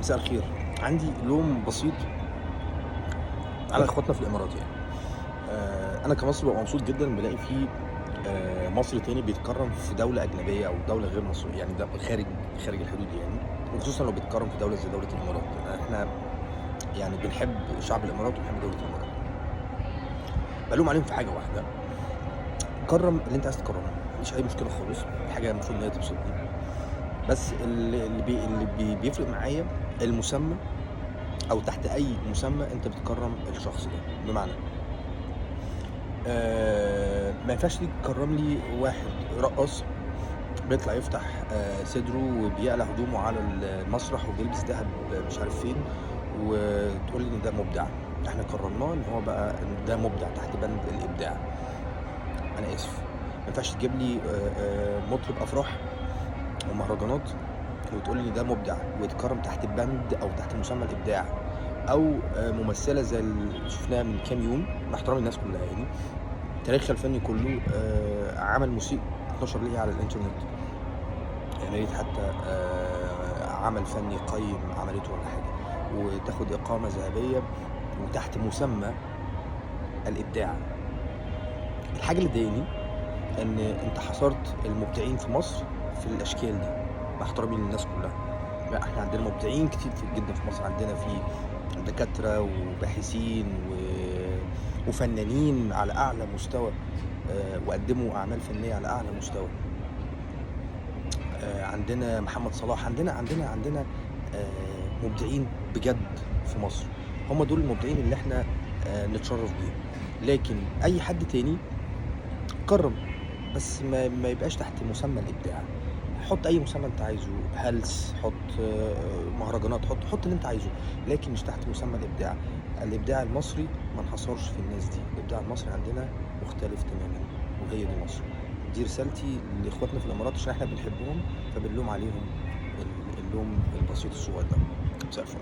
مساء الخير. عندي لوم بسيط على اخواتنا في الامارات يعني. انا كمصري ببقى مبسوط جدا بلاقي فيه مصري تاني بيتكرم في دوله اجنبيه او دوله غير مصريه، يعني ده خارج الحدود يعني، وخصوصا لو بيتكرم في دوله زي دوله الامارات. احنا يعني بنحب شعب الامارات وبنحب دوله الامارات. بلوم عليهم في حاجه واحده: كرم اللي انت عايز تكرمه، مفيش اي مشكله خالص، دي حاجه المفروض ان هي تبسطني. بس اللي بيفرق معايا المسمى، او تحت اي مسمى انت بتكرم الشخص ده. بمعنى ما ينفعش تيجي تكرم لي واحد رقاص بيطلع يفتح صدره وبيقلع هدومه على المسرح وبيلبس دهب مش عارف فين، وتقول لي ان ده مبدع. احنا كرمناه ان هو بقى إن ده مبدع تحت بند الابداع. انا اسف، ما ينفعش تجيب لي مطرب افراح ومهرجانات وتقول لي ده مبدع ويتكرم تحت بند او تحت مسمى الابداع. او ممثله زي اللي شفناها من كام يوم، مع احترام الناس كلها يعني، تاريخها الفني كله عمل موسيقي اتنشر ليها على الانترنت، يعني ريت حتى عمل فني قيم عملته ولا حاجه، وتاخد اقامه ذهبيه وتحت مسمى الابداع. الحاجه اللي ضايقني ان انت حصرت المبدعين في مصر في الاشكال دي، مع احترامي للناس كلها. لا، احنا عندنا مبدعين كتير جدا في مصر، عندنا في دكاترة وباحثين وفنانين على أعلى مستوى، وقدموا أعمال فنية على أعلى مستوى. عندنا محمد صلاح، عندنا مبدعين بجد في مصر. هم دول المبدعين اللي احنا نتشرف بيهم. لكن أي حد تاني كرم، بس ما يبقاش تحت مسمى الإبداع. حط اي مسمى انت عايزه، هلس، حط مهرجانات، حط اللي انت عايزه، لكن مش تحت مسمى الابداع. الابداع المصري ما انحصرش في الناس دي، الابداع المصري عندنا مختلف تماما، وهي دي مصر. دي رسالتي لاخواتنا في الامارات عشان احنا بنحبهم، فبنلوم عليهم اللوم البسيط الصغير ده. مساء الفل.